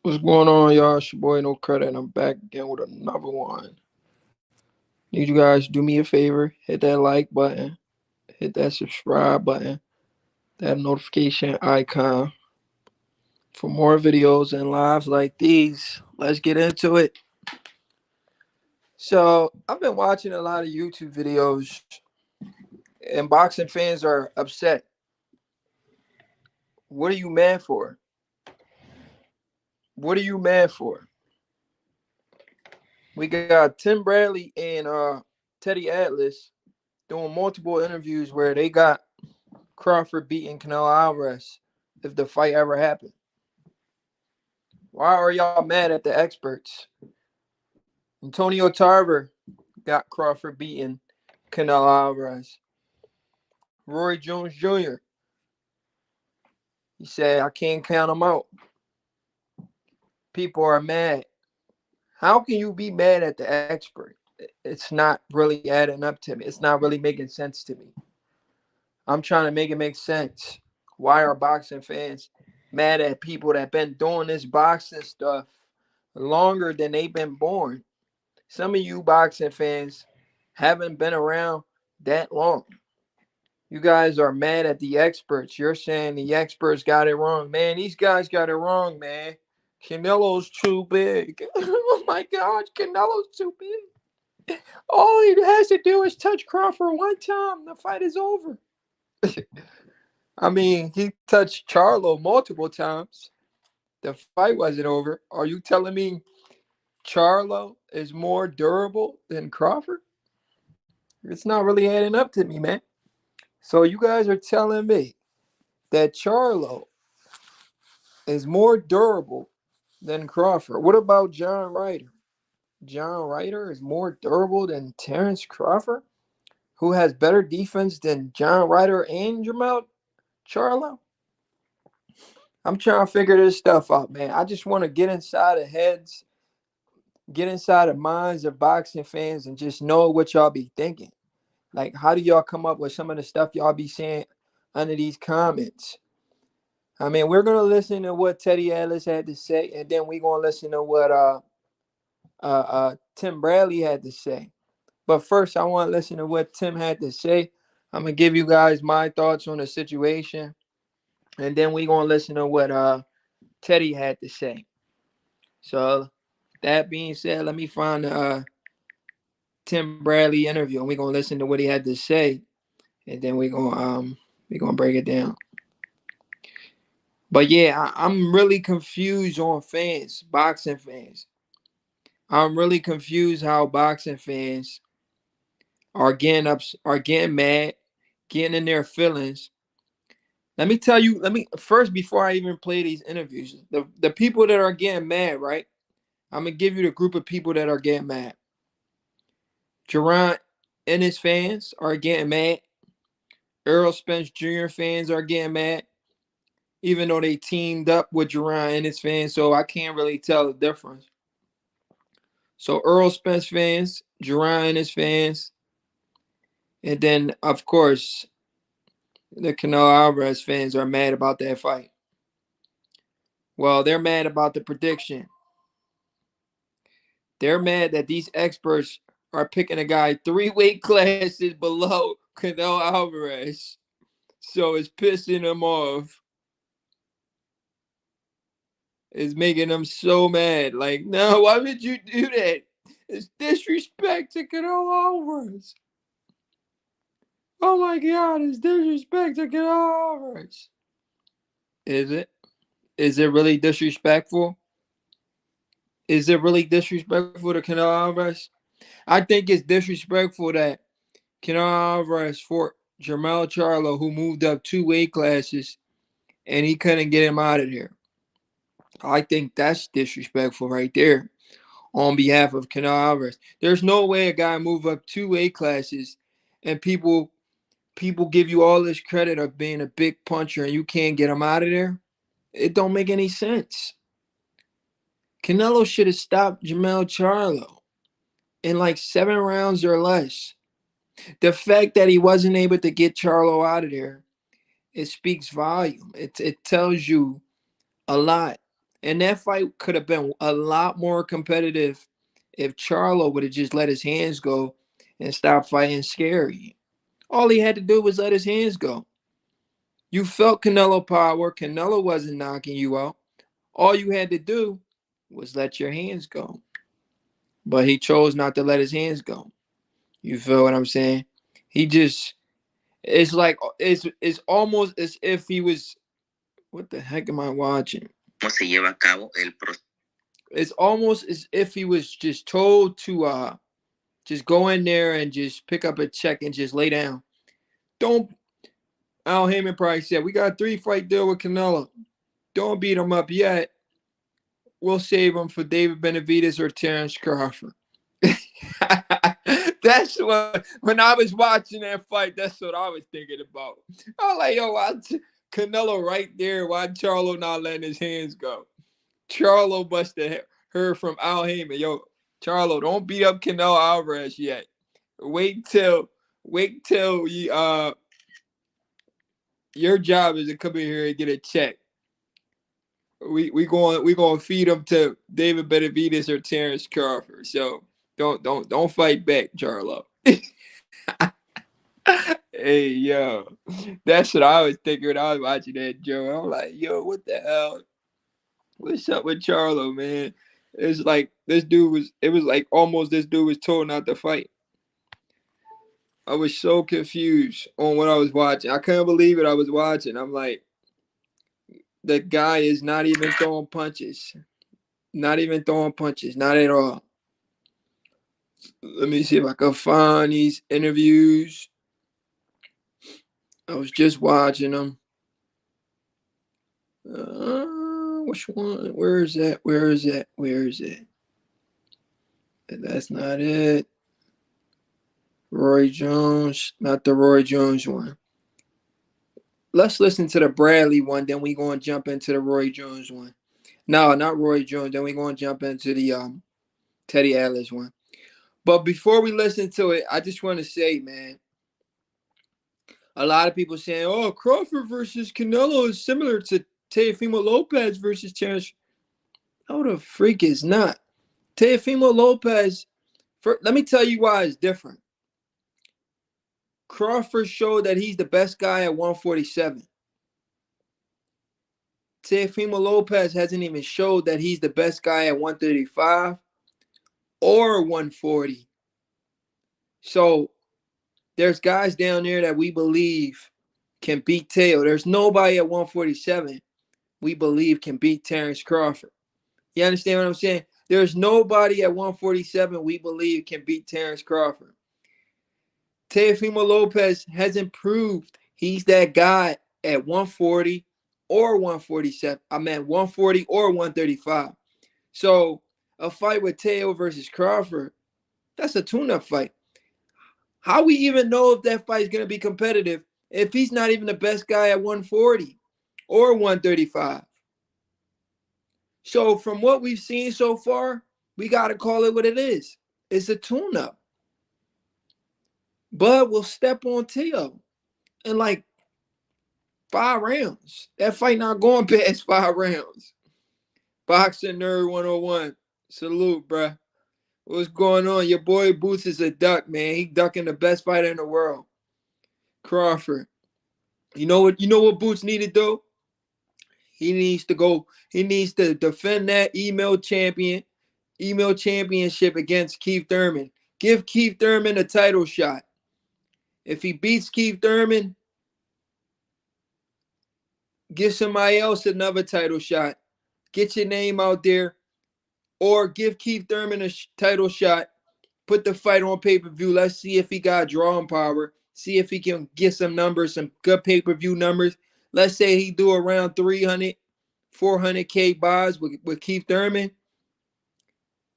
What's going on, y'all? It's your boy No Credit, and I'm back again with another one. Need you guys to do me a favor, hit that like button, hit that subscribe button, that notification icon for more videos and lives like these. Let's get into it. So, I've been watching a lot of YouTube videos, and boxing fans are upset. What are you mad for? What are you mad for? We got Tim Bradley and Teddy Atlas doing multiple interviews where they got Crawford beating Canelo Alvarez if the fight ever happened. Why are y'all mad at the experts? Antonio Tarver got Crawford beating Canelo Alvarez. Roy Jones Jr. He said, I can't count him out. People are mad. How can you be mad at the expert? It's not really adding up to me. It's not really making sense to me. I'm trying to make it make sense. Why are boxing fans mad at people that been doing this boxing stuff longer than they've been born? Some of you boxing fans haven't been around that long. You guys are mad at the experts. You're saying the experts got it wrong. Man, these guys got it wrong, man. Canelo's too big. Oh my God, Canelo's too big. All he has to do is touch Crawford one time. The fight is over. I mean, he touched Charlo multiple times. The fight wasn't over. Are you telling me Charlo is more durable than Crawford? It's not really adding up to me, man. So you guys are telling me that Charlo is more durable than Crawford. What about John Ryder? John Ryder is more durable than Terence Crawford, who has better defense than John Ryder and Jamal Charlo? I'm trying to figure this stuff out, man. I just want to get inside the heads, get inside the minds of boxing fans and just know what y'all be thinking. Like, how do y'all come up with some of the stuff y'all be saying under these comments? I mean, we're gonna listen to what Teddy Atlas had to say, and then we're gonna listen to what Tim Bradley had to say. But first, I want to listen to what Tim had to say. I'm gonna give you guys my thoughts on the situation, and then we're gonna listen to what Teddy had to say. So, that being said, let me find the Tim Bradley interview, and we're gonna listen to what he had to say, and then we're gonna break it down. But yeah, I'm really confused on fans, boxing fans. I'm really confused how boxing fans are getting mad, getting in their feelings. Let me tell you, let me first before I even play these interviews, the people that are getting mad, right? I'm gonna give you the group of people that are getting mad. Gerard and his fans are getting mad. Earl Spence Jr. fans are getting mad, even though they teamed up with Gerard and his fans, so I can't really tell the difference. So Earl Spence fans, Gerard and his fans, and then of course the Canelo Alvarez fans are mad about that fight. Well, they're mad about the prediction. They're mad that these experts are picking a guy 3 weight classes below Canelo Alvarez. So it's pissing them off. It's making them so mad. Like, no, why would you do that? It's disrespect to Canelo Alvarez. Oh my God, it's disrespect to Canelo Alvarez. Is it? Is it really disrespectful? Is it really disrespectful to Canelo Alvarez? I think it's disrespectful that Canelo Alvarez fought Jermell Charlo, who moved up 2 weight classes, and he couldn't get him out of there. I think that's disrespectful right there on behalf of Canelo Alvarez. There's no way a guy move up 2 weight classes and people give you all this credit of being a big puncher and you can't get him out of there. It don't make any sense. Canelo should have stopped Jermell Charlo in like 7 rounds or less. The fact that he wasn't able to get Charlo out of there, it speaks volume. It tells you a lot. And that fight could have been a lot more competitive if Charlo would have just let his hands go and stopped fighting scary. All he had to do was let his hands go. You felt Canelo power. Canelo wasn't knocking you out. All you had to do was let your hands go. But he chose not to let his hands go. You feel what I'm saying? He just it's like it's almost as if he was what the heck am I watching? It's almost as if he was just told to just go in there and just pick up a check and just lay down. Don't Al Heyman probably said, we got a 3-fight deal with Canelo. Don't beat him up yet. We'll save him for David Benavidez or Terence Crawford. That's what, when I was watching that fight, that's what I was thinking about. I was like, yo, why Canelo right there? Why Charlo not letting his hands go? Charlo must have heard from Al Heyman, yo, Charlo, don't beat up Canelo Alvarez yet. Wait till you, your job is to come in here and get a check. We going to feed him to David Benavidez or Terence Crawford. So don't fight back, Charlo. Hey yo, that's what I was thinking when I was watching that, Joe. I'm like, yo, what the hell? What's up with Charlo, man? It's like it was like almost this dude was told not to fight. I was so confused on what I was watching. I couldn't believe it. I was watching. I'm like, the guy is not even throwing punches. Not even throwing punches. Not at all. Let me see if I can find these interviews. I was just watching them. Which one? Where is that? Where is that? Where is it? That's not it. Roy Jones. Not the Roy Jones one. Let's listen to the Bradley one. Then we going to jump into the Roy Jones one. No, not Roy Jones. Then we going to jump into the Teddy Atlas one. But before we listen to it, I just want to say, man, a lot of people saying, oh, Crawford versus Canelo is similar to Teofimo Lopez versus Terence. No, the freak is not. Teofimo Lopez, let me tell you why it's different. Crawford showed that he's the best guy at 147. Teofimo Lopez hasn't even showed that he's the best guy at 135 or 140. So there's guys down there that we believe can beat Teo. There's nobody at 147 we believe can beat Terence Crawford. You understand what I'm saying? There's nobody at 147 we believe can beat Terence Crawford. Teofimo Lopez hasn't proved he's that guy at 140 or 147. I meant 140 or 135. So a fight with Teo versus Crawford, that's a tune-up fight. How we even know if that fight is going to be competitive if he's not even the best guy at 140 or 135? So from what we've seen so far, we got to call it what it is. It's a tune-up. Bud will step on Teo in like 5 rounds. That fight not going past 5 rounds. Boxing Nerd 101. Salute, bruh. What's going on? Your boy Boots is a duck, man. He ducking the best fighter in the world. Crawford. You know what Boots need to do? He needs to defend that email championship against Keith Thurman. Give Keith Thurman a title shot. If he beats Keith Thurman, give somebody else another title shot. Get your name out there. Or give Keith Thurman a title shot. Put the fight on pay-per-view. Let's see if he got drawing power. See if he can get some numbers, some good pay-per-view numbers. Let's say he do around 300, 400K buys with Keith Thurman.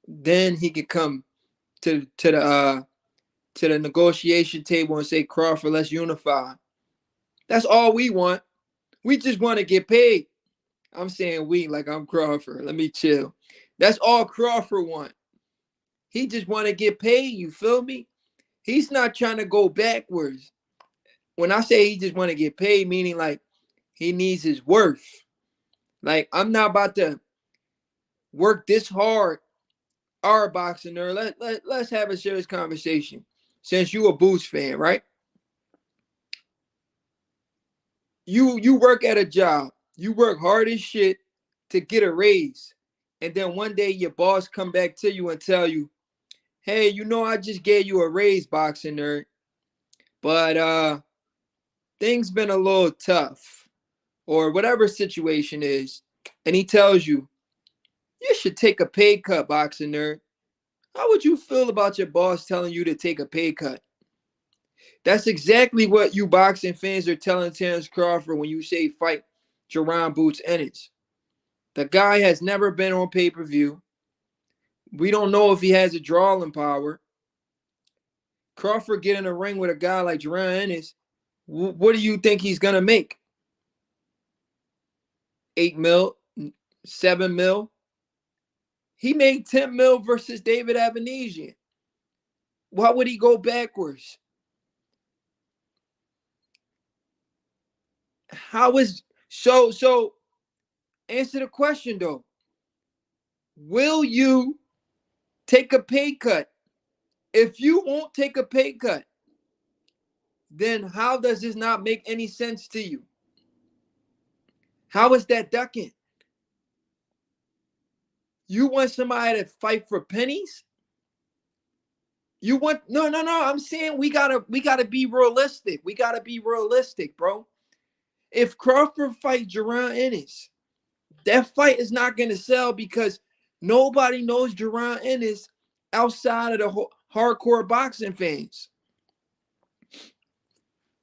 Then he could come to the negotiation table and say, Crawford, let's unify. That's all we want. We just want to get paid. I'm saying we like I'm Crawford. Let me chill. That's all Crawford want. He just want to get paid. You feel me? He's not trying to go backwards. When I say he just want to get paid, meaning like he needs his worth. Like I'm not about to work this hard, our boxing nerd, let's have a serious conversation. Since you a Boost fan, right? You work at a job, you work hard as shit to get a raise, and then one day your boss come back to you and tell you, hey, I just gave you a raise, boxing nerd, but things been a little tough, or whatever situation is, and he tells you you should take a pay cut, boxing nerd. How would you feel about your boss telling you to take a pay cut? That's exactly what you boxing fans are telling Terence Crawford when you say fight Jerron Boots Ennis. The guy has never been on pay-per-view. We don't know if he has a drawing power. Crawford get in a ring with a guy like Jerron Ennis. What do you think he's going to make? 8 mil? 7 mil? He made 10 mil versus David Avanesian. Why would he go backwards? How is so answer the question though. Will you take a pay cut? If you won't take a pay cut, then how does this not make any sense to you? How is that ducking? You want somebody to fight for pennies? You want no. I'm saying we gotta be realistic. We gotta be realistic, bro. If Crawford fight Jerron Ennis, that fight is not gonna sell because nobody knows Jerron Ennis outside of the hardcore boxing fans.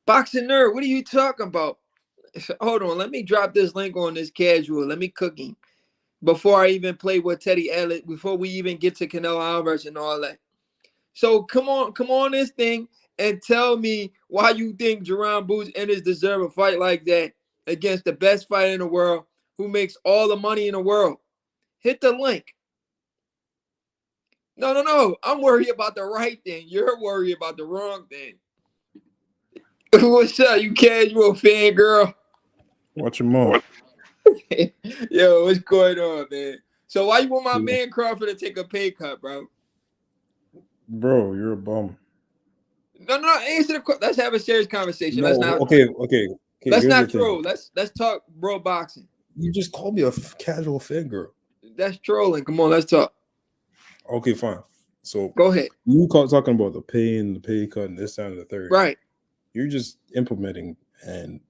Boxing nerd, what are you talking about? Hold on, let me drop this link on this casual. Let me cook him before I even play with Teddy Elliott, before we even get to Canelo Alvarez and all that. So come on this thing and tell me why you think Jerron Boots Ennis deserve a fight like that against the best fighter in the world who makes all the money in the world. Hit the link. No. I'm worried about the right thing. You're worried about the wrong thing. What's up, you casual fan girl? Watch him out. Yo, what's going on, man? So why you want my man Crawford to take a pay cut, bro? Bro, you're a bum. No. Answer the question. Let's have a serious conversation. No, Let's not. okay. Let's Here's not the thing. troll. Let's talk bro boxing. You just called me a casual fan girl. That's trolling. Come on, let's talk. Okay, fine. So go ahead. You talking about the pay and the pay cut and this, that, and the third. Right. You're just implementing and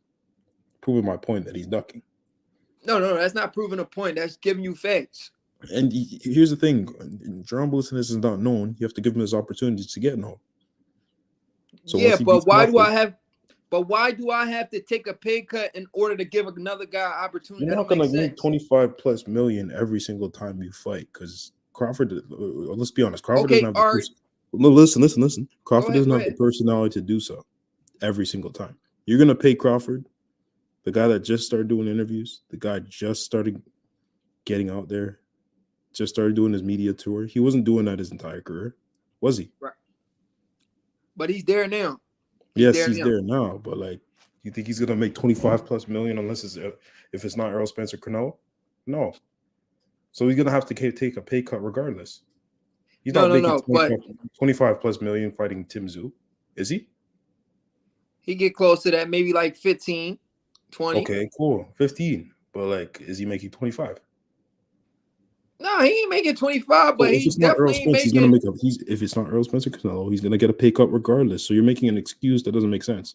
proving my point that he's ducking. No, that's not proving a point. That's giving you facts. And here's the thing: Jerron Boots Ennis is not known. You have to give him his opportunities to get known. So yeah, but why do I have to take a pay cut in order to give another guy opportunity? You're not going to make 25+ million every single time you fight because Crawford. Let's be honest, Crawford doesn't have the person. No, listen. Crawford doesn't have the personality to do so every single time. You're going to pay Crawford, the guy that just started doing interviews, the guy just started getting out there, just started doing his media tour. He wasn't doing that his entire career, was he? Right. But he's there now. He's there now. But like, you think he's gonna make 25+ million unless if it's not Errol Spencer Canelo? No. So he's gonna have to take a pay cut regardless. He's not making 25+ million fighting Tim Tszyu, is he? He get close to that, maybe like 15, 20. Okay, cool, 15. But like, is he making 25? No, he ain't making 25, but he's definitely Spence, he's gonna make a. If it's not Errol Spencer Canelo, he's gonna get a pay cut regardless. So you're making an excuse that doesn't make sense.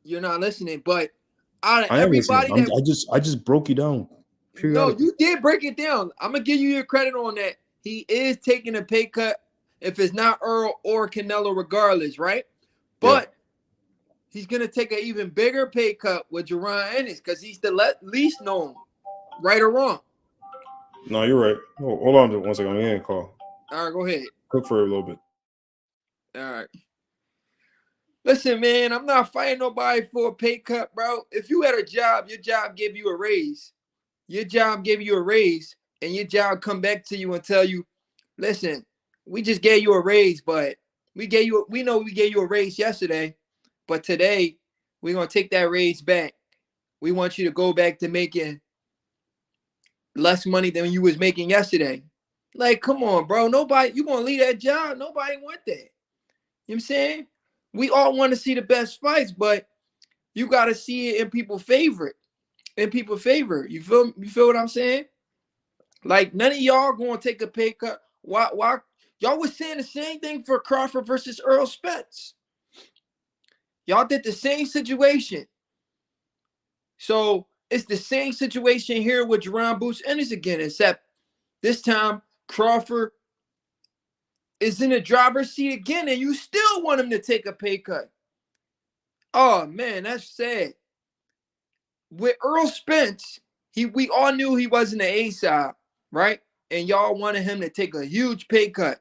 You're not listening, but out of everybody, I just broke you down. No, you did break it down. I'm gonna give you your credit on that. He is taking a pay cut if it's not Earl or Canelo, regardless, right? But he's gonna take an even bigger pay cut with Jerron Ennis because he's the least known, right or wrong. No, you're right. Oh, hold on 1 second. I'm getting a call. All right, go ahead. Cook for a little bit. All right. Listen, man, I'm not fighting nobody for a pay cut, bro. If you had a job, your job gave you a raise. Your job gave you a raise, and your job come back to you and tell you, listen, we just gave you a raise, but we know we gave you a raise yesterday, but today we're gonna take that raise back. We want you to go back to making less money than you was making yesterday. Like, come on, bro. Nobody, you gonna leave that job? Nobody want that. You know what I'm saying? We all want to see the best fights, but you gotta see it in people's favor. In people's favor. You feel what I'm saying? Like, none of y'all gonna take a pay cut. Why y'all was saying the same thing for Crawford versus Earl Spence? Y'all did the same situation. So it's the same situation here with Jerron Boots Ennis again, except this time Crawford is in the driver's seat again, and you still want him to take a pay cut. Oh man, that's sad. With Earl Spence, we all knew he wasn't an A-side, right? And y'all wanted him to take a huge pay cut.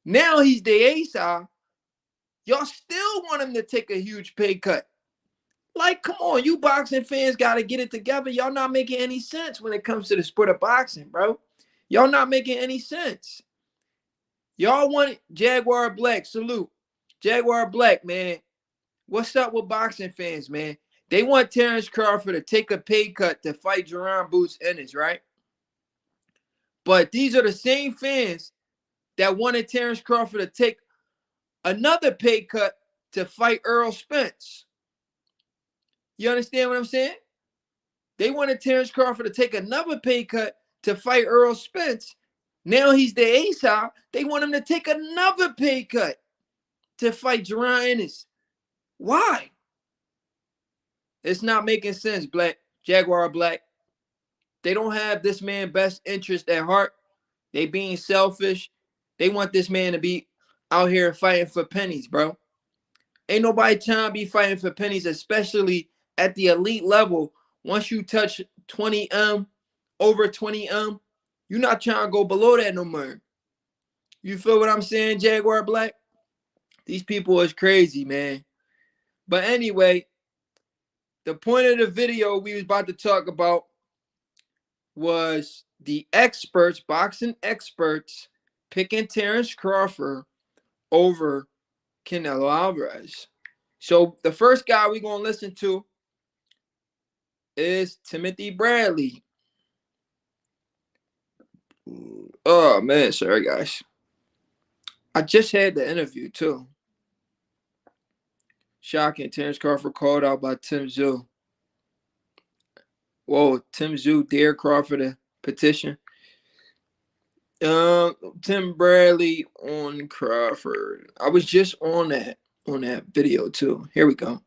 Now he's the A-side. Y'all still want him to take a huge pay cut. Like, come on, you boxing fans got to get it together. Y'all not making any sense when it comes to the sport of boxing, bro. Y'all not making any sense. Y'all want Jaguar Black, salute. Jaguar Black, man. What's up with boxing fans, man? They want Terence Crawford to take a pay cut to fight Jerron Boots Ennis, right? But these are the same fans that wanted Terence Crawford to take another pay cut to fight Earl Spence. You understand what I'm saying? They wanted Terence Crawford to take another pay cut to fight Earl Spence. Now he's the A-side. They want him to take another pay cut to fight Jerron Ennis. Why? It's not making sense, Black. Jaguar Black. They don't have this man's best interest at heart. They being selfish. They want this man to be out here fighting for pennies, bro. Ain't nobody trying to be fighting for pennies, especially at the elite level. Once you touch 20 over 20 you're not trying to go below that no more. You feel what I'm saying, Jaguar Black? These people is crazy, man. But anyway, the point of the video we was about to talk about was the experts, boxing experts, picking Terence Crawford over Canelo Alvarez. So the first guy we're going to listen to is Timothy Bradley. Oh, man, sorry, guys. I just had the interview, too. Shocking. Terence Crawford called out by Tim Tszyu. Whoa, Tim Tszyu dare Crawford a petition. Tim Bradley on Crawford. I was just on that video, too. Here we go.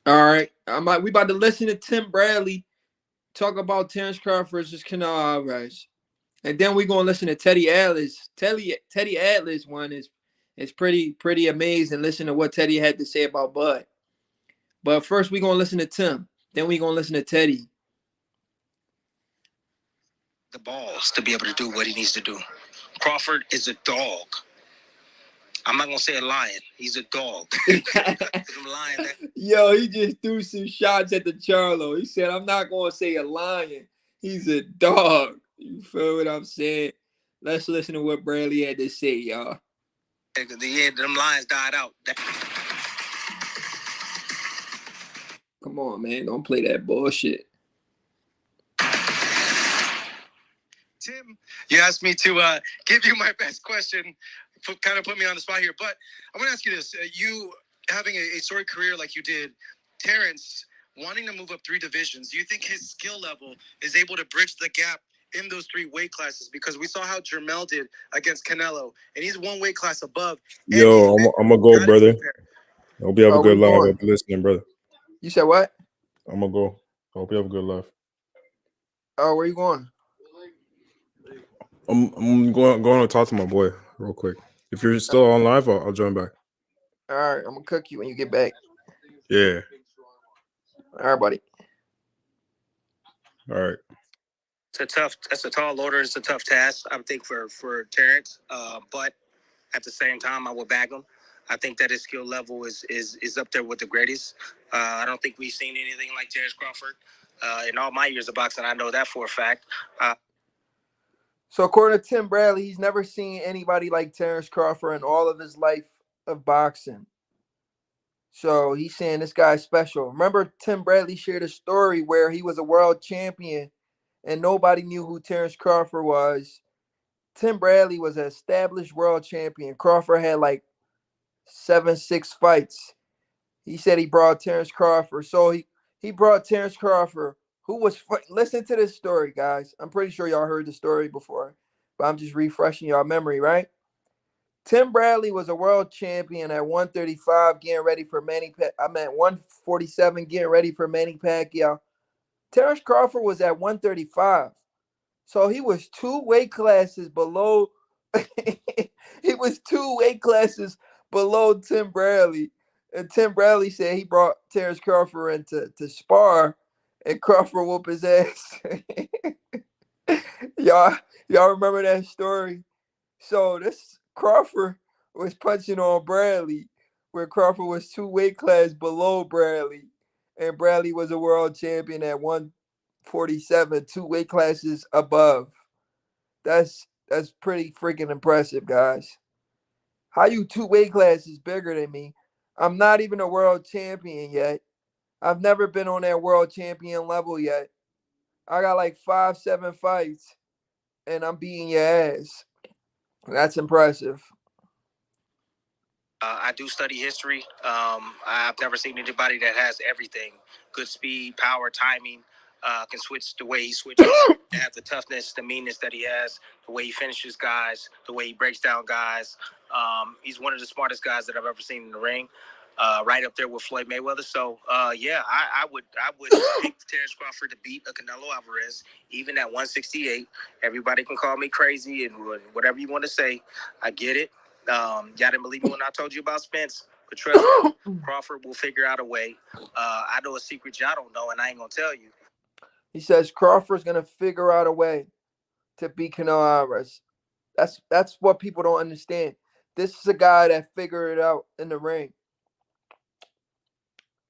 All right. We about to listen to Tim Bradley talk about Terence Crawford versus Canelo Alvarez. And then we're gonna listen to Teddy Atlas. Teddy Atlas one is pretty amazing. Listen to what Teddy had to say about Bud. But first we're gonna listen to Tim. Then we're gonna listen to Teddy. The balls to be able to do what he needs to do. Crawford is a dog. I'm not gonna say a lion. He's a dog. Yo, he just threw some shots at the Charlo. He said, "I'm not gonna say a lion. He's a dog." You feel what I'm saying? Let's listen to what Bradley had to say, y'all. The end, them lions died out. Come on, man. Don't play that bullshit. Tim, you asked me to give you my best question. Kind of put me on the spot here. But I want to ask you this. You having a storied career like you did, Terence wanting to move up 3 divisions, do you think his skill level is able to bridge the gap in those 3 weight classes? Because we saw how Jermell did against Canelo, and he's 1 weight class above. Yo, I'm going to go, brother. I hope you have a good life. I'll be listening, brother. You said what? I'm going to go. I hope you have a good life. Oh, where you going? I'm going to talk to my boy real quick. If you're still on live, I'll join back. All right, I'm going to cook you when you get back. Yeah. All right, buddy. All right. That's a tall order. It's a tough task, I think, for Terence. But at the same time, I will back him. I think that his skill level is up there with the greatest. I don't think we've seen anything like Terence Crawford in all my years of boxing. I know that for a fact. So according to Tim Bradley, he's never seen anybody like Terence Crawford in all of his life of boxing. So he's saying this guy's special. Remember, Tim Bradley shared a story where he was a world champion and nobody knew who Terence Crawford was. Tim Bradley was an established world champion. Crawford had like 7-6 fights. He said he brought Terence Crawford. So he brought Terence Crawford, who was listen to this story, guys. I'm pretty sure y'all heard the story before, but I'm just refreshing y'all memory, right? Tim Bradley was a world champion at 135, getting ready for 147, getting ready for Manny Pacquiao. Terence Crawford was at 135. So he was 2 weight classes below. He was 2 weight classes below Tim Bradley. And Tim Bradley said he brought Terence Crawford in to spar, and Crawford whooped his ass. y'all, y'all remember that story? So this Crawford was punching on Bradley, where Crawford was 2 weight classes below Bradley, and Bradley was a world champion at 147, 2 weight classes above. That's pretty freaking impressive, guys. How you 2 weight classes bigger than me? I'm not even a world champion yet. I've never been on that world champion level yet. I got like 5-7 fights, and I'm beating your ass. That's impressive. I do study history. I've never seen anybody that has everything: good speed, power, timing. Can switch the way he switches, have the toughness, the meanness that he has, the way he finishes guys, the way he breaks down guys. He's one of the smartest guys that I've ever seen in the ring. Right up there with Floyd Mayweather. So yeah, I would pick Terence Crawford to beat a Canelo Alvarez, even at 168. Everybody can call me crazy and whatever you want to say. I get it. Y'all didn't believe me when I told you about Spence, but trust me, Crawford will figure out a way. I know a secret y'all don't know, and I ain't gonna tell you. He says Crawford's gonna figure out a way to beat Canelo Alvarez. That's what people don't understand. This is a guy that figured it out in the ring.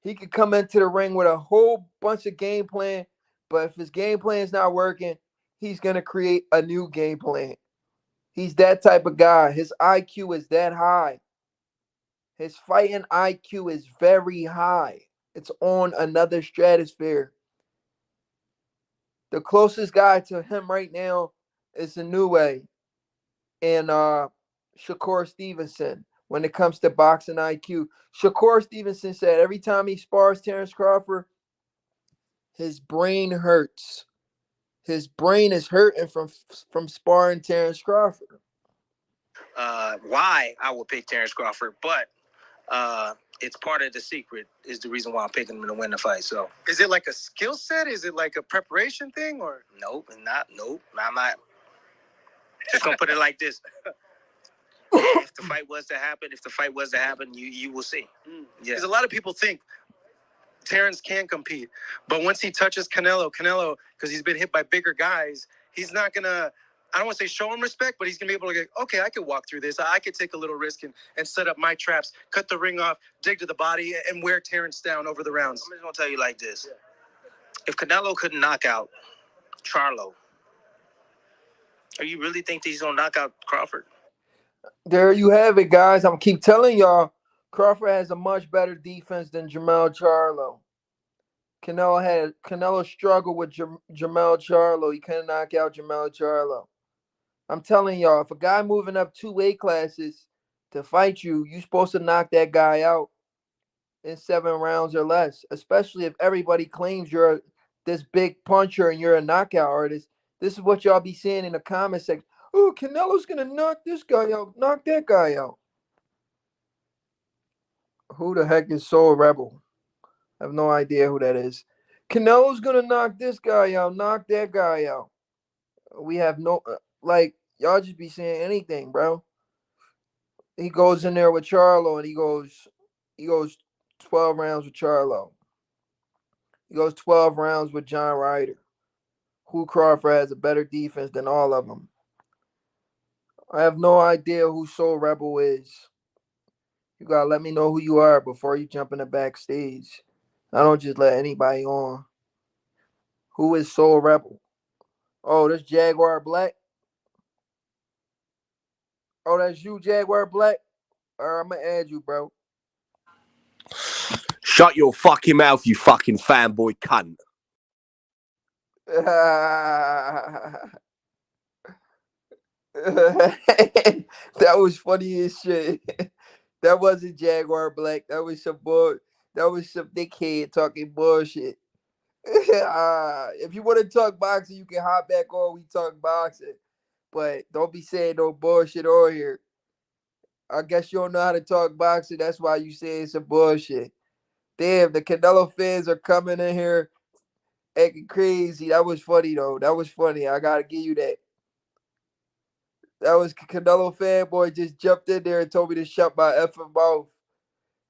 He could come into the ring with a whole bunch of game plan, but if his game plan is not working, he's gonna create a new game plan. He's that type of guy. His IQ is that high. His fighting IQ is very high. It's on another stratosphere. The closest guy to him right now is Inoue and Shakur Stevenson when it comes to boxing IQ. Shakur Stevenson said every time he spars Terence Crawford, his brain hurts. His brain is hurting from sparring Terence Crawford. Why I would pick Terence Crawford, but it's part of the secret is the reason why I'm picking him to win the fight. So is it like a skill set? Is it like a preparation thing or? Nope. I'm not. Just gonna put it like this. If the fight was to happen, you will see. Yeah. Because a lot of people think Terence can compete, but once he touches Canelo, because he's been hit by bigger guys, he's not gonna. I don't want to say show him respect, but he's gonna be able to get. Okay, I could walk through this. I could take a little risk and set up my traps, cut the ring off, dig to the body, and wear Terence down over the rounds. I'm just gonna tell you like this: if Canelo couldn't knock out Charlo, do you really think that he's gonna knock out Crawford? There you have it, guys. I'm keep telling y'all, Crawford has a much better defense than Jermell Charlo. Canelo struggled with Jermell Charlo. He couldn't knock out Jermell Charlo. I'm telling y'all, if a guy moving up 2 weight classes to fight you, you're supposed to knock that guy out in 7 rounds or less. Especially if everybody claims you're this big puncher and you're a knockout artist. This is what y'all be seeing in the comment section. Oh, Canelo's gonna knock this guy out, knock that guy out. Who the heck is Soul Rebel? I have no idea who that is. Canelo's gonna knock this guy out, knock that guy out. We have no like y'all just be saying anything, bro. He goes in there with Charlo and he goes 12 rounds with Charlo. He goes 12 rounds with John Ryder. Who Crawford has a better defense than all of them. I have no idea who Soul Rebel is. You gotta let me know who you are before you jump in the backstage. I don't just let anybody on. Who is Soul Rebel? Oh, this Jaguar Black. Oh, that's you, Jaguar Black. All right, I'm gonna add you, bro. Shut your fucking mouth, you fucking fanboy cunt. That was funny as shit. That wasn't Jaguar Black. That was some bull. That was some dickhead talking bullshit. If you want to talk boxing, you can hop back on. We talk boxing, but don't be saying no bullshit on here. I guess you don't know how to talk boxing. That's why you saying some bullshit. Damn, the Canelo fans are coming in here acting crazy. That was funny though. That was funny. I gotta give you that. That was Canelo fanboy just jumped in there and told me to shut my effing mouth.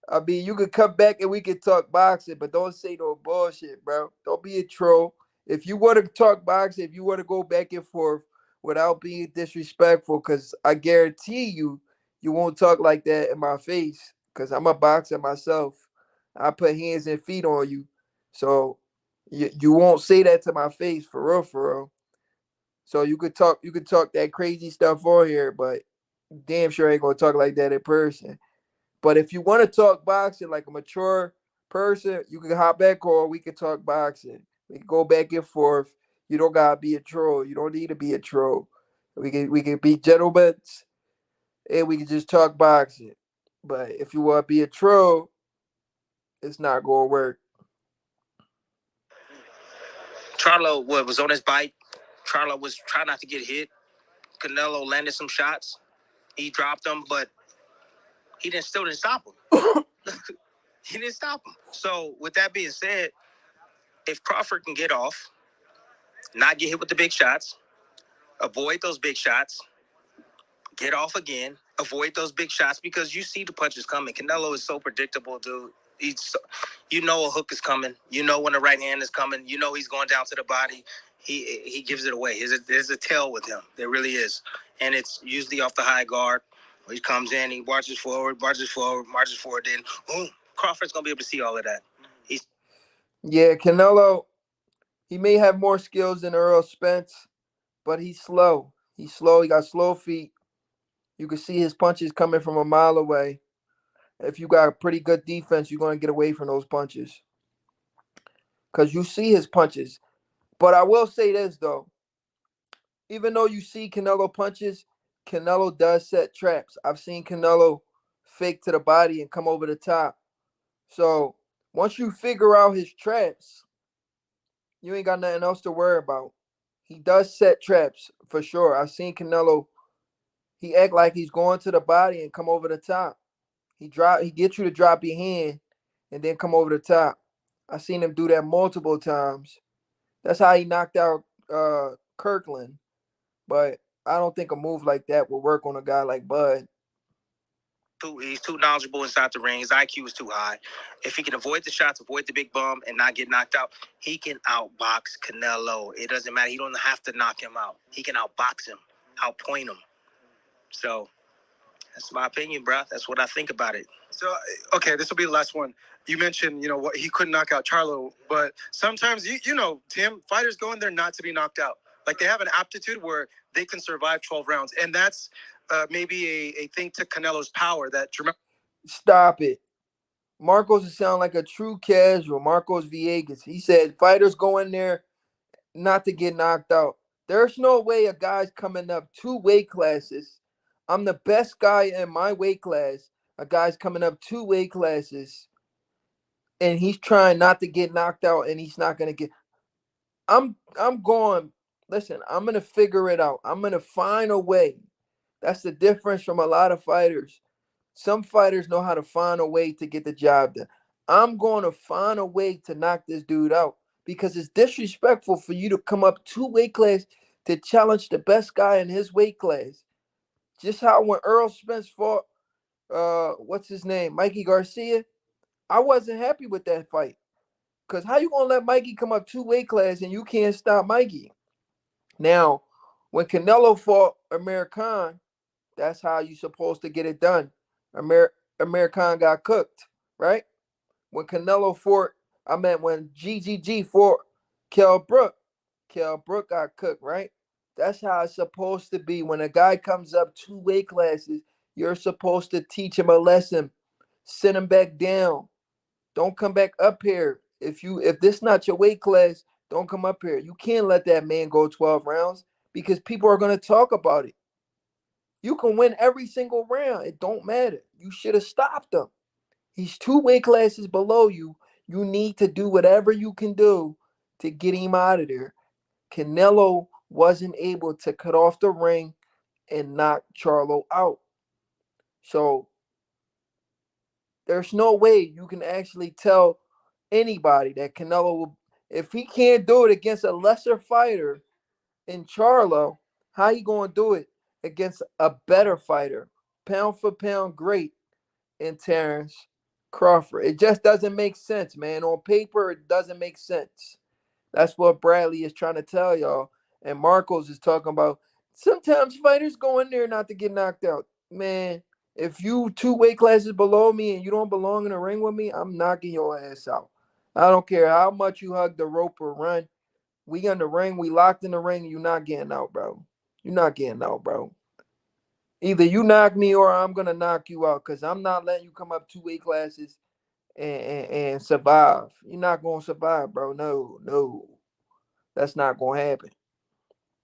I mean, you could come back and we could talk boxing, but don't say no bullshit, bro. Don't be a troll. If you want to talk boxing, if you want to go back and forth without being disrespectful, because I guarantee you, you won't talk like that in my face, because I'm a boxer myself. I put hands and feet on you. So you won't say that to my face, for real, for real. So you could talk that crazy stuff on here, but damn sure ain't gonna talk like that in person. But if you want to talk boxing like a mature person, you can hop back on. We can talk boxing. We can go back and forth. You don't gotta be a troll. You don't need to be a troll. We can be gentlemen and we can just talk boxing. But if you want to be a troll, it's not gonna work. Charlo was on his bike. Charlo was trying not to get hit. Canelo landed some shots. He dropped them, but he still didn't stop him. He didn't stop him. So with that being said, if Crawford can get off, not get hit with the big shots, avoid those big shots, get off again, avoid those big shots, because you see the punches coming. Canelo is so predictable, dude. You know a hook is coming. You know when the right hand is coming. You know he's going down to the body. He gives it away. There's a tail with him. There really is. And it's usually off the high guard. He comes in, he marches forward, then boom. Crawford's going to be able to see all of that. Yeah, Canelo, he may have more skills than Earl Spence, but he's slow. He's slow. He got slow feet. You can see his punches coming from a mile away. If you got a pretty good defense, you're going to get away from those punches. Because you see his punches. But I will say this, though. Even though you see Canelo punches, Canelo does set traps. I've seen Canelo fake to the body and come over the top. So once you figure out his traps, you ain't got nothing else to worry about. He does set traps for sure. I've seen Canelo. He act like he's going to the body and come over the top. He gets you to drop your hand and then come over the top. I seen him do that multiple times. That's how he knocked out Kirkland. But I don't think a move like that will work on a guy like Bud. He's too knowledgeable inside the ring. His IQ is too high. If he can avoid the shots, avoid the big bump, and not get knocked out, he can outbox Canelo. It doesn't matter. He don't have to knock him out. He can outbox him, outpoint him. So that's my opinion, bro. That's what I think about it. So, okay, this will be the last one. You mentioned, what he couldn't knock out Charlo, but sometimes, Tim, fighters go in there not to be knocked out. Like, they have an aptitude where they can survive 12 rounds, and that's maybe a thing to Canelo's power that... Stop it. Marcos is sound like a true casual. Marcos Villegas. He said fighters go in there not to get knocked out. There's no way a guy's coming up 2 weight classes. I'm the best guy in my weight class. A guy's coming up 2 weight classes, and he's trying not to get knocked out, and he's not gonna get. I'm going. Listen, I'm gonna figure it out. I'm gonna find a way. That's the difference from a lot of fighters. Some fighters know how to find a way to get the job done. I'm going to find a way to knock this dude out because it's disrespectful for you to come up 2 weight class to challenge the best guy in his weight class. Just how when Earl Spence fought, what's his name, Mikey Garcia, I wasn't happy with that fight. Because how you going to let Mikey come up 2 weight class and you can't stop Mikey? Now, when Canelo fought Amir Khan, that's how you supposed to get it done. Amir Khan got cooked, right? When Canelo fought, when GGG fought Kell Brook got cooked, right? That's how it's supposed to be. When a guy comes up 2 weight classes, you're supposed to teach him a lesson, sit him back down, Don't come back up here. If this not your weight class, don't come up here. You can't let that man go 12 rounds because people are going to talk about it. You can win every single round. It don't matter. You should have stopped him. He's 2 weight classes below you. You need to do whatever you can do to get him out of there. Canelo wasn't able to cut off the ring and knock Charlo out. So there's no way you can actually tell anybody that Canelo will, if he can't do it against a lesser fighter in Charlo, how he gonna do it against a better fighter, pound for pound great in Terence Crawford? It just doesn't make sense, man. On paper, it doesn't make sense. That's what Bradley is trying to tell y'all. And Marcos is talking about sometimes fighters go in there not to get knocked out. Man, if you 2 weight classes below me and you don't belong in a ring with me, I'm knocking your ass out. I don't care how much you hug the rope or run. We in the ring, we locked in the ring, you're not getting out, bro. You're not getting out, bro. Either you knock me or I'm gonna knock you out because I'm not letting you come up 2 weight classes and survive. You're not gonna survive, bro. No. That's not gonna happen.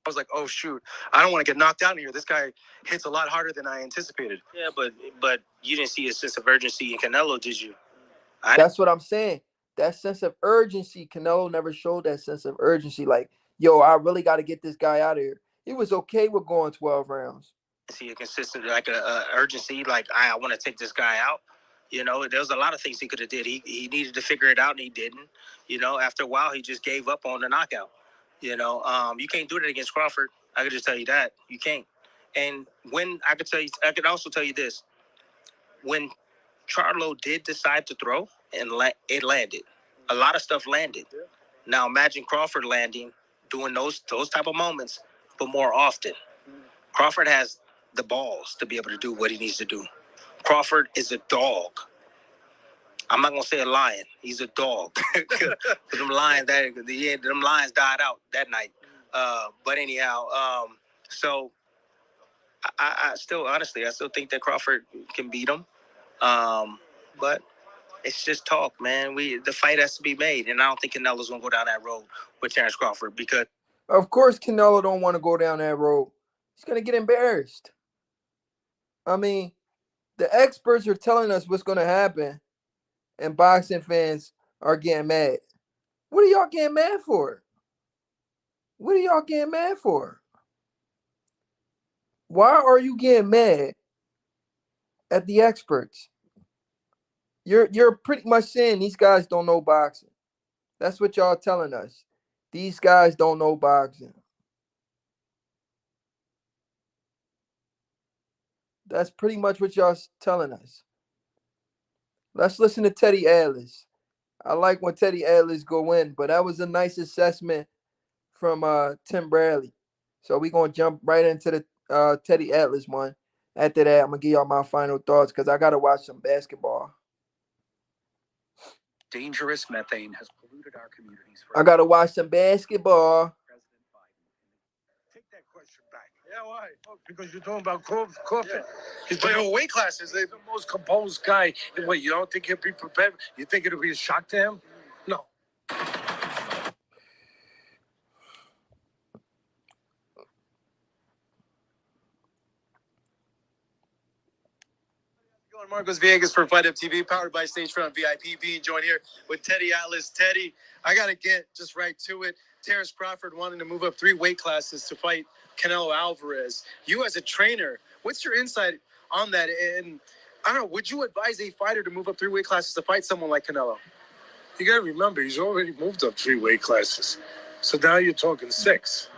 I was like, oh shoot, I don't want to get knocked out in here. This guy hits a lot harder than I anticipated. Yeah, but you didn't see a sense of urgency in Canelo, did you? That's what I'm saying. That sense of urgency, Canelo never showed that sense of urgency. Like, yo, I really got to get this guy out of here. He was okay with going 12 rounds. See a consistent, like a urgency, like I want to take this guy out. You know, there was a lot of things he could have did. He needed to figure it out, and he didn't. You know, after a while, he just gave up on the knockout. You know, you can't do that against Crawford. I could just tell you that you can't. And when I could also tell you this: when Charlo did decide to throw, and it landed, a lot of stuff landed. Yeah. Now imagine Crawford landing, doing those type of moments, but more often. Crawford has the balls to be able to do what he needs to do. Crawford is a dog. I'm not gonna say a lion. He's a dog. them lions died out that night. But anyhow, so I still honestly think that Crawford can beat him. But it's just talk, man. The fight has to be made, and I don't think Canelo's gonna go down that road with Terence Crawford because, of course, Canelo don't want to go down that road. He's gonna get embarrassed. I mean, the experts are telling us what's gonna happen, and boxing fans are getting mad. What are y'all getting mad for? What are y'all getting mad for? Why are you getting mad at the experts? You're pretty much saying these guys don't know boxing. That's what y'all telling us. These guys don't know boxing. That's pretty much what y'all telling us. Let's listen to Teddy Atlas. I like when Teddy Atlas go in, but that was a nice assessment from Tim Bradley. So we're going to jump right into the Teddy Atlas one. After that, I'm going to give y'all my final thoughts because I got to watch some basketball. Dangerous methane has polluted our communities. I got to watch some basketball. Take that question back. Yeah, why? Oh, because you're talking about Crawford. Yeah. He's playing weight classes. He's the most composed guy. And what, you don't think he'll be prepared? You think it'll be a shock to him? No. Marcos Villegas for Fight Up TV, powered by Stagefront VIP. Being joined here with Teddy Atlas. Teddy, I got to get just right to it. Terence Crawford wanting to move up 3 weight classes to fight Canelo Alvarez. You as a trainer, what's your insight on that? And I don't know, would you advise a fighter to move up 3 weight classes to fight someone like Canelo? You got to remember, he's already moved up 3 weight classes. So now you're talking 6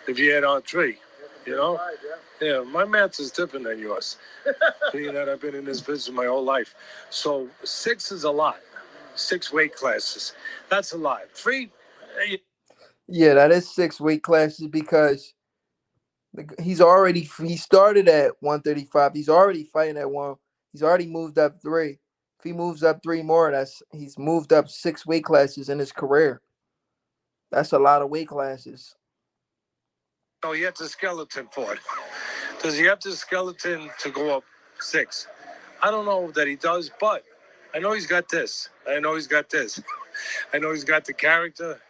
if you add on 3, you know? Yeah, my math is different than yours. Being that I've been in this business my whole life. So 6 is a lot. 6 weight classes. That's a lot. 3. Yeah, that is 6 weight classes because he started at 135. He's already fighting at 1. He's already moved up 3. If he moves up 3 more, he's moved up 6 weight classes in his career. That's a lot of weight classes. No, he has the skeleton for it. Does he have the skeleton to go up 6? I don't know that he does, but I know he's got this. I know he's got this. I know he's got the character,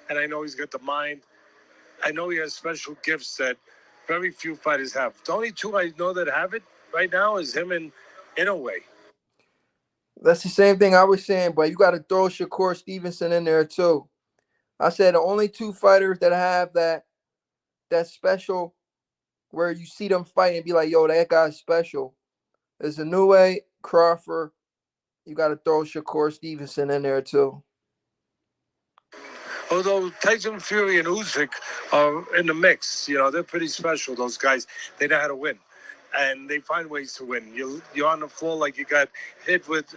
and I know he's got the mind. I know he has special gifts that very few fighters have. The only two I know that have it right now is him and Inoue. That's the same thing I was saying, but you got to throw Shakur Stevenson in there too. I said the only two fighters that have that special where you see them fight and be like, yo, that guy's special is Inoue, Crawford. You got to throw Shakur Stevenson in there too. Although Tyson Fury and Usyk are in the mix, they're pretty special. Those guys, they know how to win, and they find ways to win. You're on the floor like you got hit with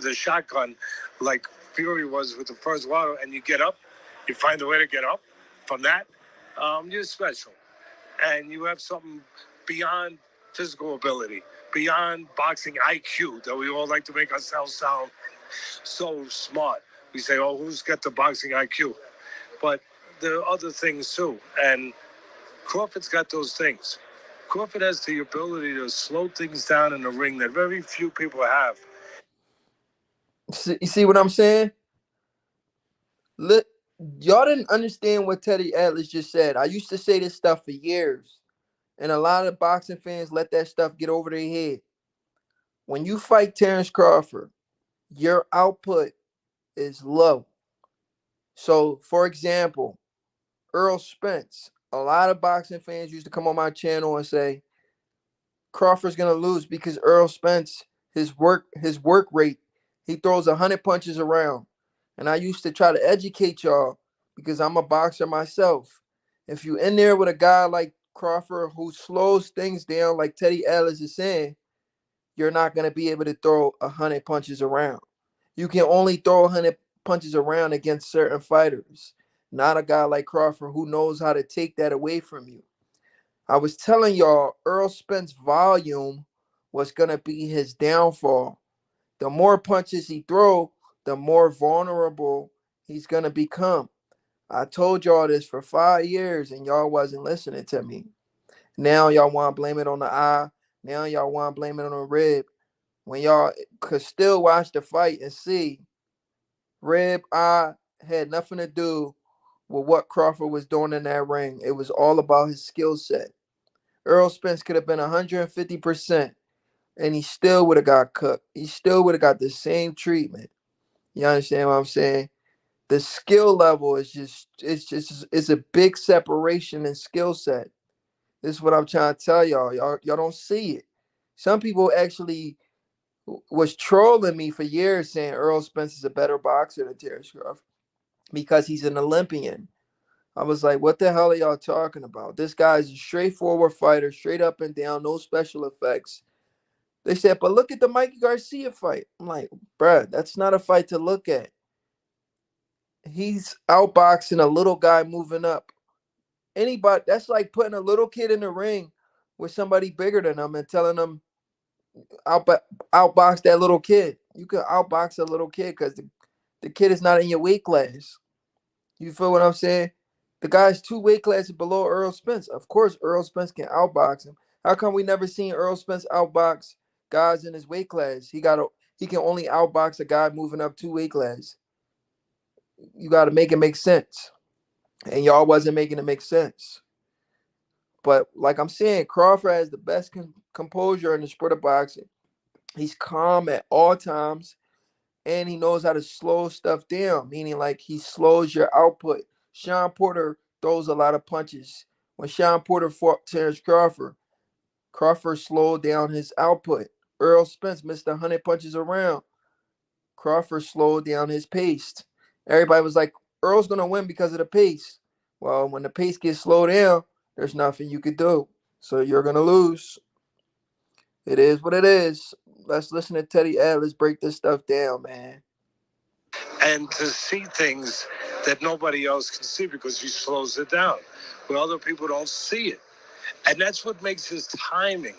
a shotgun, like Fury was with the first water, and you get up. You find a way to get up from that. You're special, and you have something beyond physical ability, beyond boxing IQ that we all like to make ourselves sound so smart. We say, oh, who's got the boxing IQ? But there are other things too. And Crawford's got those things. Crawford has the ability to slow things down in the ring that very few people have. You see what I'm saying? Look, y'all didn't understand what Teddy Atlas just said. I used to say this stuff for years. And a lot of boxing fans let that stuff get over their head. When you fight Terence Crawford, your output is low. So, for example, Earl Spence, a lot of boxing fans used to come on my channel and say Crawford's gonna lose because Earl Spence, his work rate, he throws 100 punches around. And I used to try to educate y'all because I'm a boxer myself. If you in there with a guy like Crawford who slows things down, like Teddy Ellis is saying, you're not gonna be able to throw 100 punches around. You can only throw 100 punches around against certain fighters, not a guy like Crawford who knows how to take that away from you. I was telling y'all Earl Spence volume was gonna be his downfall. The more punches he throw, the more vulnerable he's gonna become. I told y'all this for 5 years and y'all wasn't listening to me. Now y'all want to blame it on the eye. Now y'all want to blame it on the rib. When y'all could still watch the fight and see rib, eye had nothing to do with what Crawford was doing in that ring. It was all about his skill set. Earl Spence could have been 150%, and he still would have got cooked. He still would have got the same treatment. You understand what I'm saying? The skill level is it's a big separation in skill set. This is what I'm trying to tell y'all. Y'all don't see it. Some people actually was trolling me for years saying Earl Spence is a better boxer than Terence Crawford because he's an Olympian. I was like, what the hell are y'all talking about? This guy's a straightforward fighter, straight up and down, no special effects. They said, but look at the Mikey Garcia fight. I'm like, bruh, that's not a fight to look at. He's outboxing a little guy moving up. Anybody, that's like putting a little kid in the ring with somebody bigger than them and telling them outbox that little kid. You could outbox a little kid because the kid is not in your weight class. You feel what I'm saying? The guy's 2 weight classes below Earl Spence. Of course, Earl Spence can outbox him. How come we never seen Earl Spence outbox guys in his weight class? He can only outbox a guy moving up 2 weight classes. You got to make it make sense. And y'all wasn't making it make sense. But like I'm saying, Crawford has the best composure in the sport of boxing. He's calm at all times, and he knows how to slow stuff down, meaning like he slows your output. Sean Porter throws a lot of punches. When Sean Porter fought Terence Crawford, Crawford slowed down his output. Earl Spence missed 100 punches around. Crawford slowed down his pace. Everybody was like, Earl's going to win because of the pace. Well, when the pace gets slowed down, there's nothing you could do. So you're going to lose. It is what it is. Let's listen to Teddy Atlas break this stuff down, man. And to see things that nobody else can see because he slows it down, where other people don't see it. And that's what makes his timing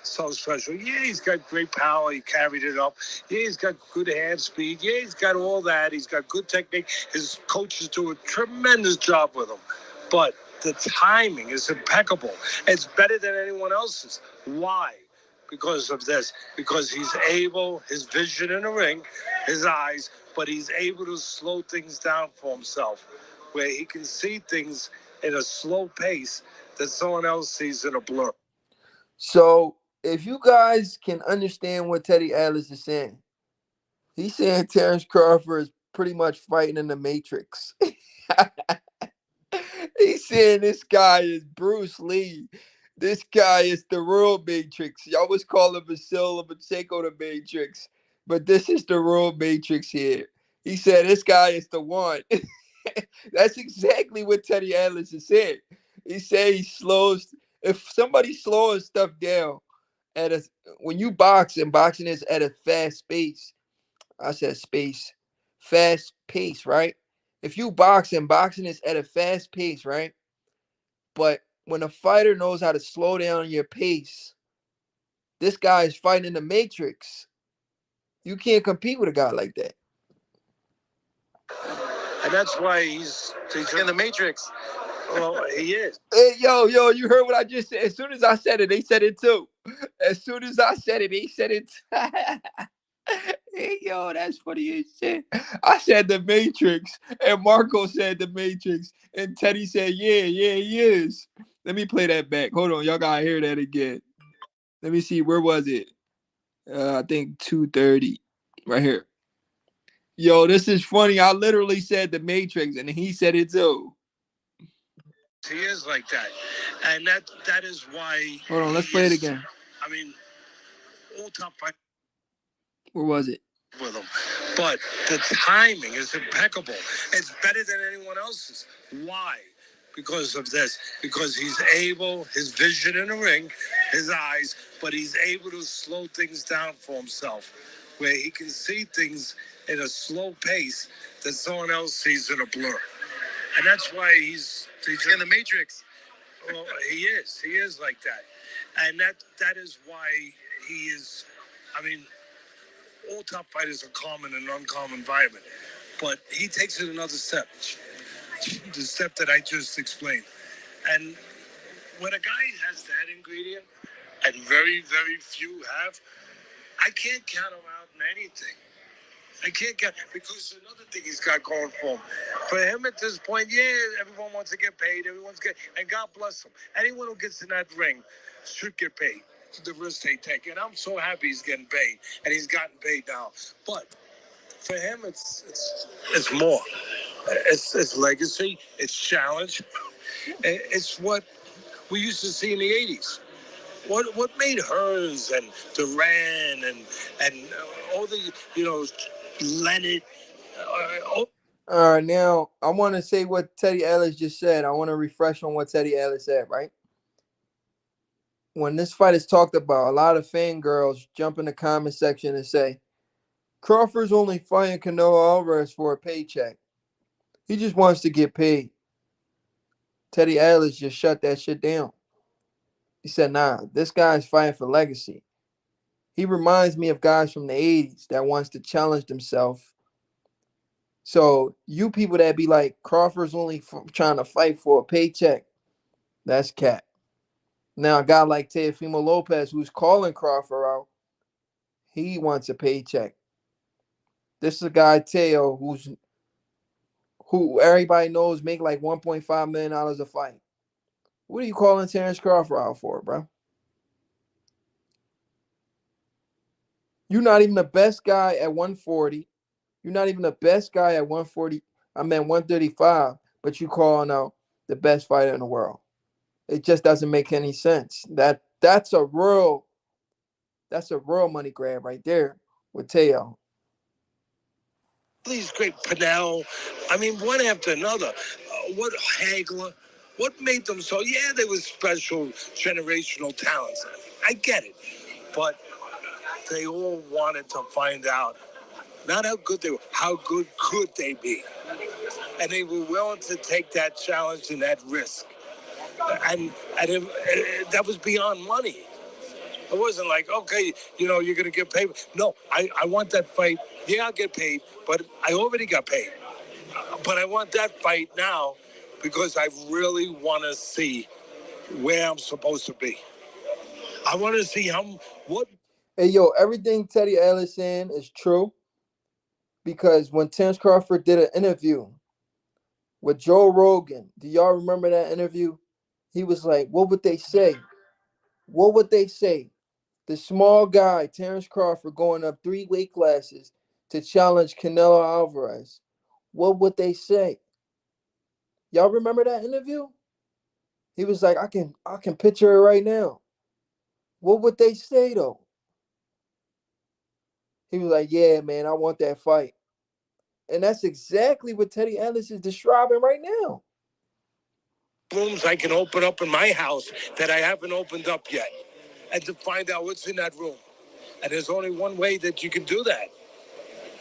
so special. Yeah, he's got great power. He carried it up. Yeah, he's got good hand speed. Yeah, he's got all that. He's got good technique. His coaches do a tremendous job with him. But the timing is impeccable. It's better than anyone else's. Why? because of this, because he's able, his vision in the ring, his eyes, but he's able to slow things down for himself, where he can see things in a slow pace that someone else sees in a blur. So if you guys can understand what Teddy Atlas is saying, he's saying Terence Crawford is pretty much fighting in the Matrix. He's saying this guy is Bruce Lee. This guy is the real Matrix. Y'all always call him Vasil Lomachenko the Matrix, but this is the real Matrix here. He said this guy is the one. That's exactly what Teddy Atlas is saying. He said he slows. If somebody slows stuff down at a when you box and boxing is at a fast pace, I said space, fast pace, right? If you box and boxing is at a fast pace, right? But when a fighter knows how to slow down your pace, this guy is fighting in the Matrix. You can't compete with a guy like that. And that's why he's in the Matrix. Well, he is. Hey, yo, you heard what I just said? As soon as I said it, they said it too. As soon as I said it, they said it. Hey, yo, that's funny as shit. I said the Matrix, and Marco said the Matrix, and Teddy said, yeah, he is. Let me play that back. Hold on, y'all gotta hear that again. Let me see, where was it? I think 2:30, right here. Yo, this is funny. I literally said the Matrix, and he said it too. He is like that, and that is why. Hold on, let's play it again. I mean, all top fight. Where was it? With him, but the timing is impeccable. It's better than anyone else's. Why? Because of this. Because he's able, his vision in the ring, his eyes, but he's able to slow things down for himself, where he can see things in a slow pace that someone else sees in a blur. And that's why he's in the Matrix. Well, he is like that. And that is why he is, I mean, all top fighters are common and uncommon environment, but he takes it another step, the step that I just explained. And when a guy has that ingredient, and very, very few have, I can't count him out in anything. I can't get, because another thing he's got going for him. For him at this point, yeah, everyone wants to get paid. Everyone's getting, and God bless him. Anyone who gets in that ring should get paid. The risk they take. And I'm so happy he's getting paid. And he's gotten paid now. But for him, it's more. It's legacy. It's challenge. It's what we used to see in the 80s. What made Hearns and Duran and all the, Leonard. All right, now I want to say what Teddy Ellis just said. I want to refresh on what Teddy Ellis said, right? When this fight is talked about, a lot of fangirls jump in the comment section and say, Crawford's only fighting Canelo Alvarez for a paycheck. He just wants to get paid. Teddy Ellis just shut that shit down. He said, nah, this guy's fighting for legacy. He reminds me of guys from the 80s that wants to challenge themselves. So you people that be like, Crawford's only trying to fight for a paycheck, that's cap. Now, a guy like Teofimo Lopez, who's calling Crawford out, he wants a paycheck. This is a guy, Teo, who everybody knows make like $1.5 million a fight. What are you calling Terence Crawford out for, bro? You're not even the best guy at 140. You're not even the best guy at 140. I meant 135, but you calling out the best fighter in the world. It just doesn't make any sense. That's a real money grab right there with Teo. These great Pinnell, I mean, one after another. What Hagler? What made them so? Yeah, they were special generational talents. I get it, but they all wanted to find out not how good they were, how good could they be, and they were willing to take that challenge and that risk. And that was beyond money. It wasn't like, okay, you're going to get paid. No, I want that fight. Yeah, I'll get paid, but I already got paid. But I want that fight now because I really want to see where I'm supposed to be. I want to see what. Hey, yo, everything Teddy Ellis saying is true because when Terence Crawford did an interview with Joe Rogan, do y'all remember that interview? He was like, what would they say? What would they say? The small guy, Terence Crawford, going up 3 weight classes to challenge Canelo Alvarez. What would they say? Y'all remember that interview? He was like, I can picture it right now. What would they say though? He was like, yeah, man, I want that fight. And that's exactly what Teddy Ellis is describing right now. Rooms I can open up in my house that I haven't opened up yet, and to find out what's in that room. And there's only one way that you can do that,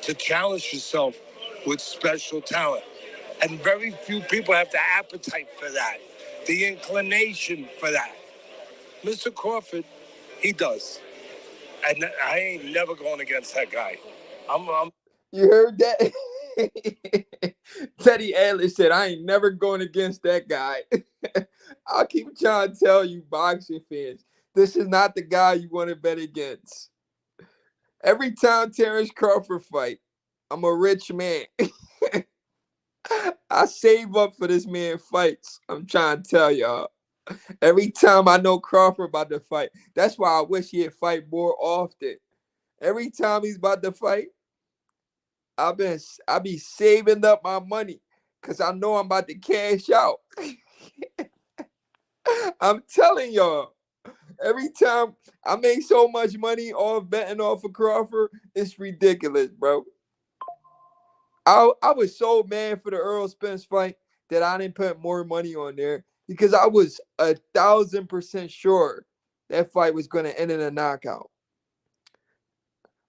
to challenge yourself with special talent. And very few people have the appetite for that, the inclination for that. Mr. Crawford, he does. And I ain't never going against that guy. You heard that? Teddy Ellis said, I ain't never going against that guy. I'll keep trying to tell you, boxing fans, this is not the guy you want to bet against. Every time Terence Crawford fight, I'm a rich man. I save up for this man fights. I'm trying to tell y'all. Every time I know Crawford about to fight, that's why I wish he'd fight more often. Every time he's about to fight, I be saving up my money because I know I'm about to cash out. I'm telling y'all, every time I make so much money off betting off of Crawford, it's ridiculous, bro. I was so mad for the Earl Spence fight that I didn't put more money on there because I was 1,000% sure that fight was going to end in a knockout.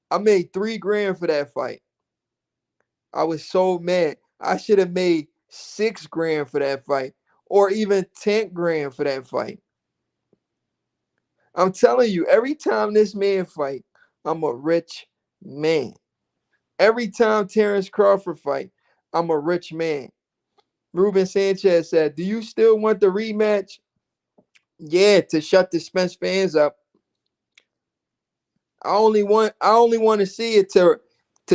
I made $3,000 for that fight. I was so mad. I should have made $6,000 for that fight, or even $10,000 for that fight. I'm telling you, every time this man fight, I'm a rich man. Every time Terence Crawford fight, I'm a rich man. Ruben Sanchez said, do you still want the rematch? Yeah, to shut the Spence fans up. I only want to see it to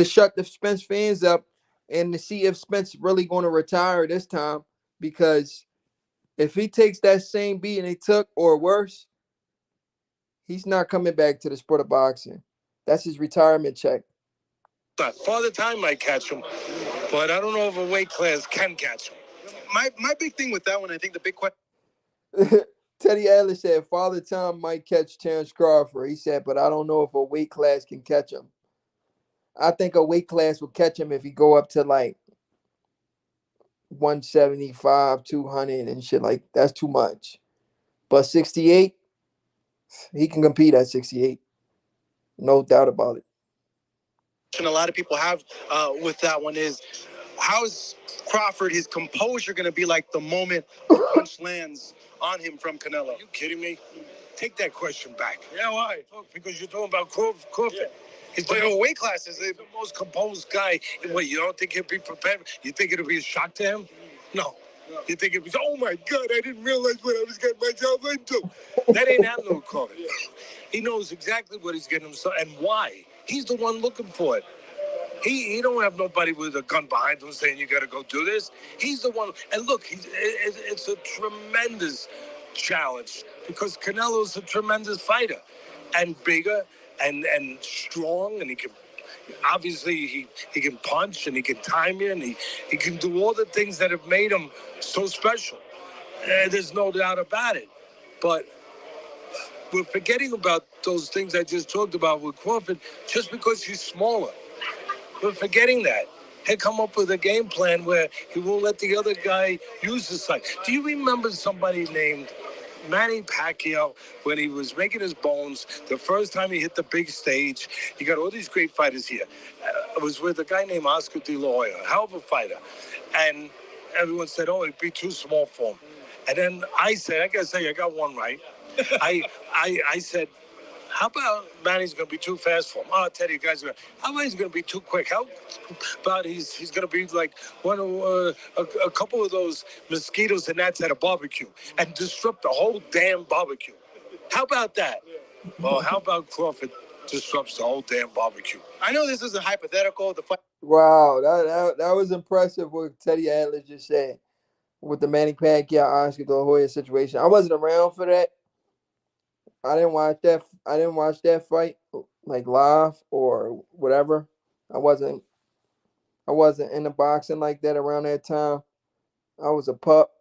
shut the Spence fans up and to see if Spence really going to retire this time, because if he takes that same beating he took or worse, he's not coming back to the sport of boxing. That's his retirement check. Father Time might catch him, but I don't know if a weight class can catch him. My big thing with that one, I think the big question. Teddy Ellis said Father Time might catch Terence Crawford. He said, but I don't know if a weight class can catch him. I think a weight class will catch him if he go up to like 175, 200 and shit. Like, that's too much. But 68, he can compete at 68. No doubt about it. A lot of people have with that one is, how is Crawford, his composure going to be like the moment the punch lands on him from Canelo? Are you kidding me? Take that question back. Yeah, why? Because you're talking about Crawford. Yeah. He's playing weight classes. He's the most composed guy. What, you don't think he'll be prepared? You think it'll be a shock to him? No. You think it'll be, oh my God, I didn't realize what I was getting myself into. That ain't happening with Crawford. He knows exactly what he's getting himself and why. He's the one looking for it. He don't have nobody with a gun behind him saying you got to go do this. He's the one. And look, it's a tremendous challenge because Canelo's a tremendous fighter and bigger and strong, and he can obviously he can punch and he can time you and he can do all the things that have made him so special. There's no doubt about it. But we're forgetting about those things I just talked about with Crawford just because he's smaller. We're forgetting that. He'll come up with a game plan where he won't let the other guy use his side. Do you remember somebody named Manny Pacquiao when he was making his bones, the first time he hit the big stage? You got all these great fighters here. It was with a guy named Oscar De La Hoya, a hell of a fighter. And everyone said, oh, it'd be too small for him. And then I said, I got to say, I got one right. I said, how about Manny's going to be too fast for him? Oh, Teddy, you guys, how about he's going to be too quick? How about he's going to be like one of a couple of those mosquitoes and gnats at a barbecue and disrupt the whole damn barbecue? How about that? Well, how about Crawford disrupts the whole damn barbecue? I know this is a hypothetical. The fight. Wow, that was impressive what Teddy Atlas just said with the Manny Pacquiao Oscar De La Hoya situation. I wasn't around for that. I didn't watch that. I didn't watch that fight like live or whatever. I wasn't. I wasn't in the boxing like that around that time. I was a pup.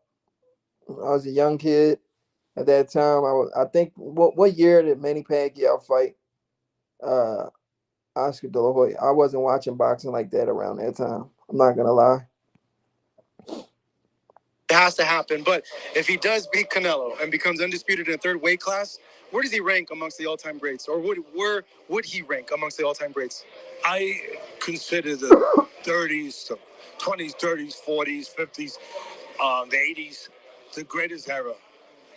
I was a young kid at that time. I think what year did Manny Pacquiao fight Oscar De La Hoya? I wasn't watching boxing like that around that time. I'm not gonna lie. It has to happen. But if he does beat Canelo and becomes undisputed in a third weight class, where does he rank amongst the all-time greats? Or where would he rank amongst the all-time greats? I consider the 30s, 20s, 30s, 40s, 50s, the 80s, the greatest era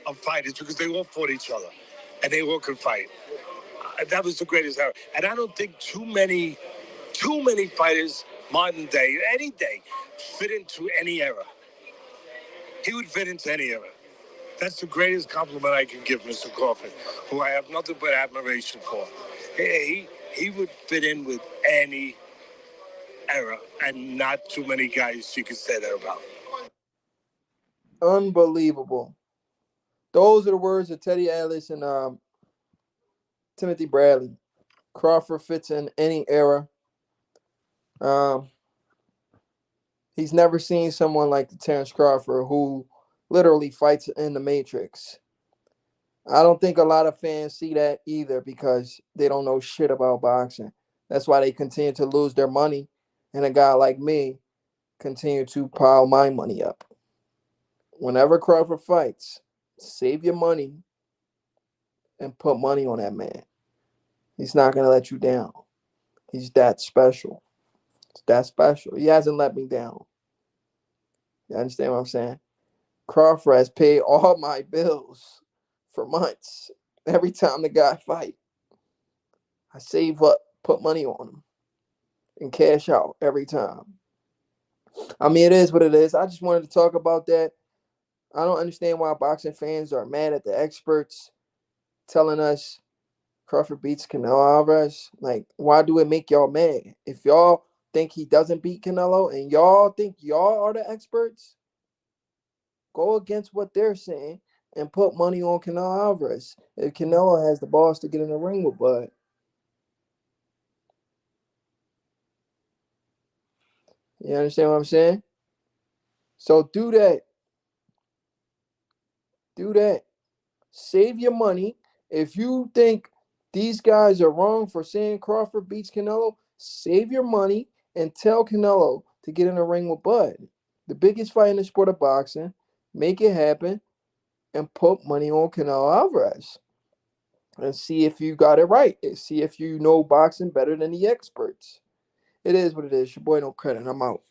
of fighters because they all fought each other and they all could fight. That was the greatest era. And I don't think too many fighters, modern day, any day, fit into any era. He would fit into any era. That's the greatest compliment I can give Mr. Crawford, who I have nothing but admiration for. He would fit in with any era, and not too many guys you can say that about. Unbelievable. Those are the words of Teddy Atlas and Timothy Bradley. Crawford fits in any era. He's never seen someone like the Terence Crawford who literally fights in the Matrix. I don't think a lot of fans see that either because they don't know shit about boxing. That's why they continue to lose their money, and a guy like me continue to pile my money up. Whenever Crawford fights, save your money and put money on that man. He's not gonna let you down. He's that special. It's that special. He hasn't let me down. You understand what I'm saying? Crawford has paid all my bills for months. Every time the guy fight, I save up, put money on him, and cash out every time. I mean, it is what it is. I just wanted to talk about that. I don't understand why boxing fans are mad at the experts telling us Crawford beats Canelo Alvarez. Like, why do it make y'all mad? If y'all think he doesn't beat Canelo and y'all think y'all are the experts, go against what they're saying and put money on Canelo Alvarez. If Canelo has the balls to get in the ring with Bud. You understand what I'm saying? So do that. Do that. Save your money. If you think these guys are wrong for saying Crawford beats Canelo, save your money and tell Canelo to get in the ring with Bud. The biggest fight in the sport of boxing. Make it happen and put money on Canelo Alvarez. And see if you got it right. See if you know boxing better than the experts. It is what it is. Your boy No Credit. I'm out.